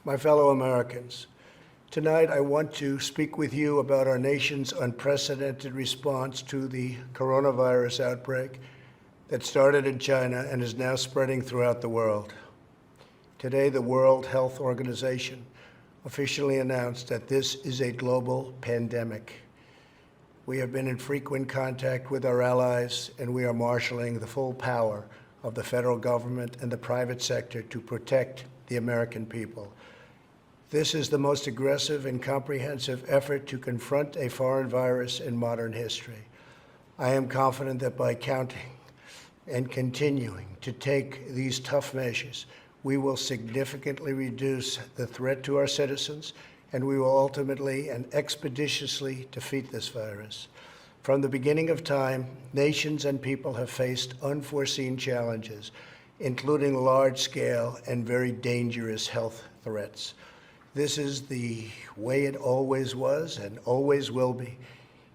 My fellow Americans, tonight I want to speak with you about our nation's unprecedented response to the coronavirus outbreak that started in China and is now spreading throughout the world. Today, the World Health Organization officially announced that this is a global pandemic. We have been in frequent contact with our allies, and we are marshaling the full power of the federal government and the private sector to protect the American people. This is the most aggressive and comprehensive effort to confront a foreign virus in modern history. I am confident that by counting and continuing to take these tough measures, we will significantly reduce the threat to our citizens, and we will ultimately and expeditiously defeat this virus. From the beginning of time, nations and people have faced unforeseen challenges, including large-scale and very dangerous health threats. This is the way it always was and always will be.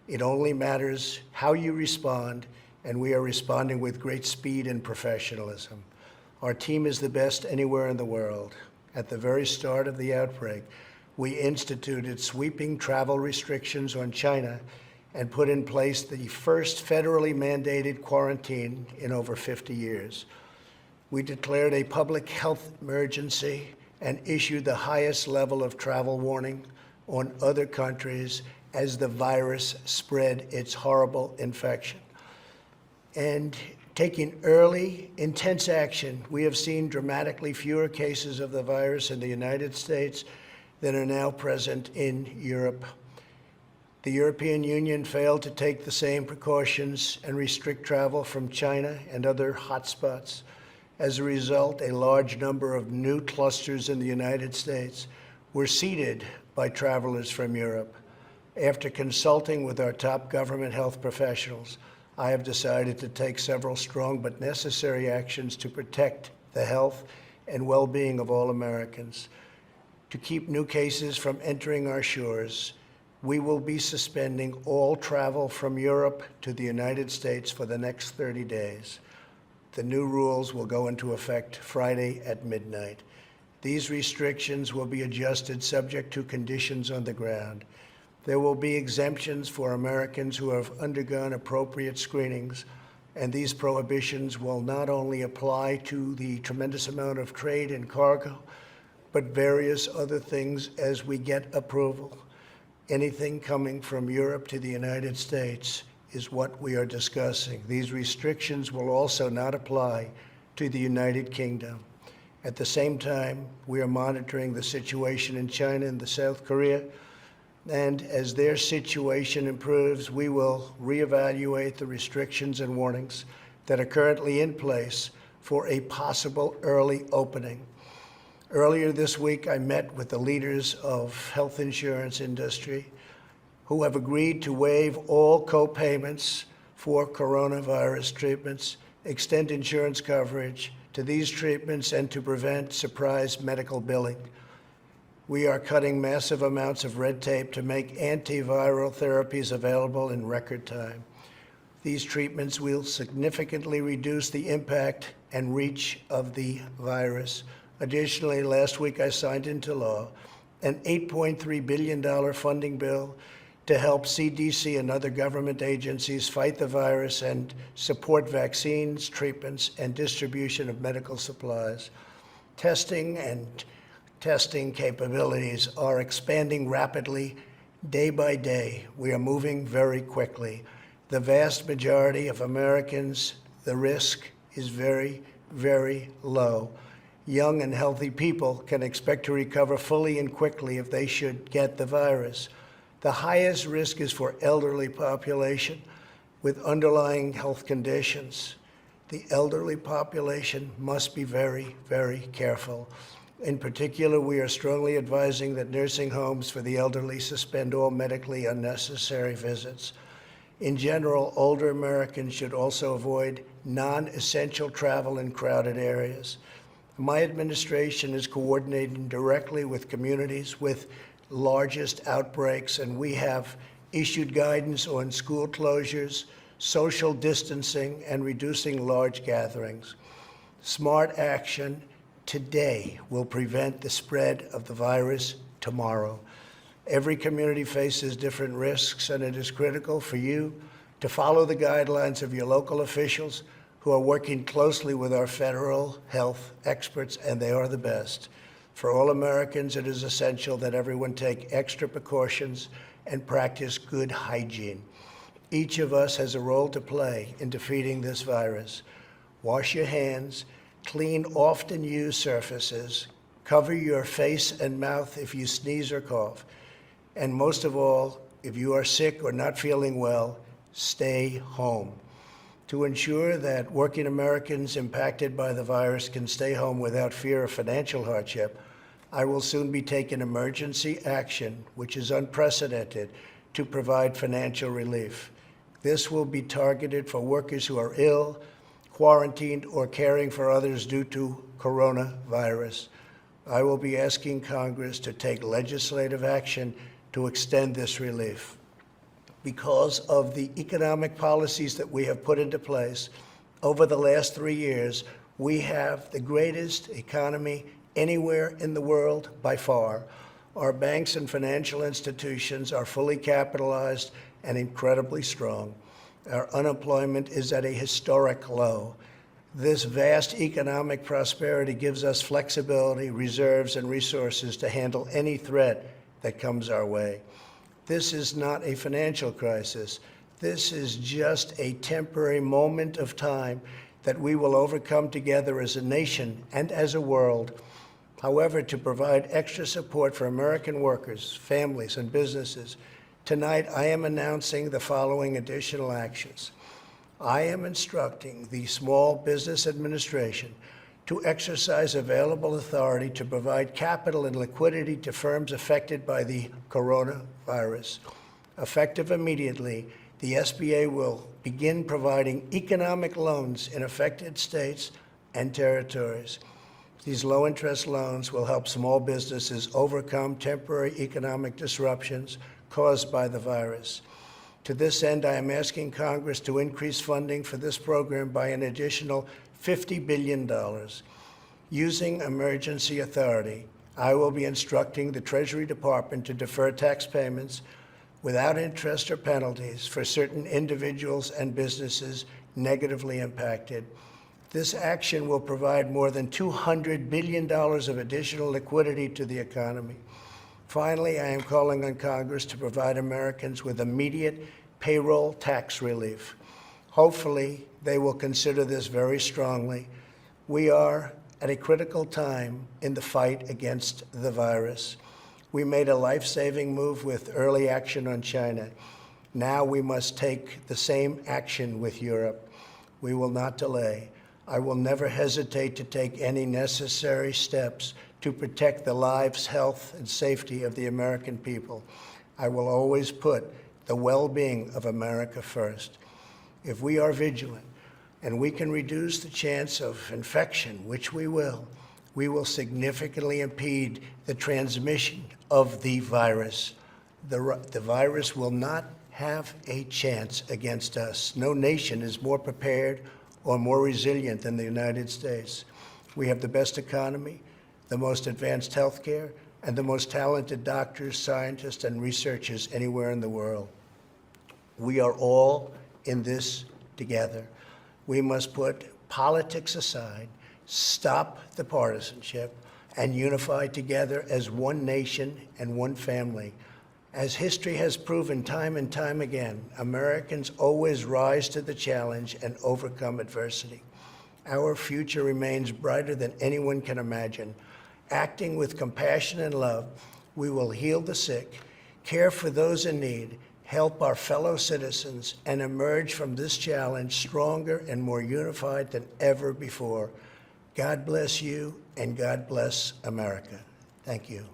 It only matters how you respond, and we are responding with great speed and professionalism. Our team is the best anywhere in the world. At the very start of the outbreak, we instituted sweeping travel restrictions on China and put in place the first federally mandated quarantine in over 50 years. We declared a public health emergency and issued the highest level of travel warning on other countries as the virus spread its horrible infection. And taking early, intense action, we have seen dramatically fewer cases of the virus in the United States than are now present in Europe. The European Union failed to take the same precautions and restrict travel from China and other hotspots. As a result, a large number of new clusters in the United States were seeded by travelers from Europe. After consulting with our top government health professionals, I have decided to take several strong but necessary actions to protect the health and well-being of all Americans. To keep new cases from entering our shores, we will be suspending all travel from Europe to the United States for the next 30 days. The new rules will go into effect Friday at midnight. These restrictions will be adjusted subject to conditions on the ground. There will be exemptions for Americans who have undergone appropriate screenings, and these prohibitions will not only apply to the tremendous amount of trade and cargo, but various other things as we get approval. Anything coming from Europe to the United States is what we are discussing. These restrictions will also not apply to the United Kingdom. At the same time, we are monitoring the situation in China and South Korea, and as their situation improves, we will reevaluate the restrictions and warnings that are currently in place for a possible early opening. Earlier this week, I met with the leaders of health insurance industry who have agreed to waive all co-payments for coronavirus treatments, extend insurance coverage to these treatments, and to prevent surprise medical billing. We are cutting massive amounts of red tape to make antiviral therapies available in record time. These treatments will significantly reduce the impact and reach of the virus. Additionally, last week I signed into law an $8.3 billion funding bill to help CDC and other government agencies fight the virus and support vaccines, treatments, and distribution of medical supplies. Testing capabilities are expanding rapidly day by day. We are moving very quickly. The vast majority of Americans, the risk is very, very low. Young and healthy people can expect to recover fully and quickly if they should get the virus. The highest risk is for elderly population with underlying health conditions. The elderly population must be very, very careful. In particular, we are strongly advising that nursing homes for the elderly suspend all medically unnecessary visits. In general, older Americans should also avoid non-essential travel in crowded areas. My administration is coordinating directly with communities with largest outbreaks, and we have issued guidance on school closures, social distancing, and reducing large gatherings. Smart action today will prevent the spread of the virus tomorrow. Every community faces different risks, and it is critical for you to follow the guidelines of your local officials who are working closely with our federal health experts, and they are the best. For all Americans, it is essential that everyone take extra precautions and practice good hygiene. Each of us has a role to play in defeating this virus. Wash your hands, clean often used surfaces, cover your face and mouth if you sneeze or cough, and most of all, if you are sick or not feeling well, stay home. To ensure that working Americans impacted by the virus can stay home without fear of financial hardship, I will soon be taking emergency action, which is unprecedented, to provide financial relief. This will be targeted for workers who are ill, quarantined, or caring for others due to coronavirus. I will be asking Congress to take legislative action to extend this relief. Because of the economic policies that we have put into place over the last 3 years, we have the greatest economy anywhere in the world by far. Our banks and financial institutions are fully capitalized and incredibly strong. Our unemployment is at a historic low. This vast economic prosperity gives us flexibility, reserves, and resources to handle any threat that comes our way. This is not a financial crisis. This is just a temporary moment of time that we will overcome together as a nation and as a world. However, to provide extra support for American workers, families, and businesses, tonight I am announcing the following additional actions. I am instructing the Small Business Administration to exercise available authority to provide capital and liquidity to firms affected by the coronavirus. Effective immediately, the SBA will begin providing economic loans in affected states and territories. These low-interest loans will help small businesses overcome temporary economic disruptions caused by the virus. To this end, I am asking Congress to increase funding for this program by an additional $50 billion. Using emergency authority, I will be instructing the Treasury Department to defer tax payments without interest or penalties for certain individuals and businesses negatively impacted. This action will provide more than $200 billion of additional liquidity to the economy. Finally, I am calling on Congress to provide Americans with immediate payroll tax relief. Hopefully, they will consider this very strongly. We are at a critical time in the fight against the virus. We made a life-saving move with early action on China. Now we must take the same action with Europe. We will not delay. I will never hesitate to take any necessary steps to protect the lives, health, and safety of the American people. I will always put the well-being of America first. If we are vigilant and we can reduce the chance of infection, which we will significantly impede the transmission of the virus. The virus will not have a chance against us. No nation is more prepared or more resilient than the United States. We have the best economy, the most advanced health care, and the most talented doctors, scientists, and researchers anywhere in the world. We are all in this together. We must put politics aside, stop the partisanship, and unify together as one nation and one family. As history has proven time and time again, Americans always rise to the challenge and overcome adversity. Our future remains brighter than anyone can imagine. Acting with compassion and love, we will heal the sick, care for those in need, help our fellow citizens, and emerge from this challenge stronger and more unified than ever before. God bless you, and God bless America. Thank you.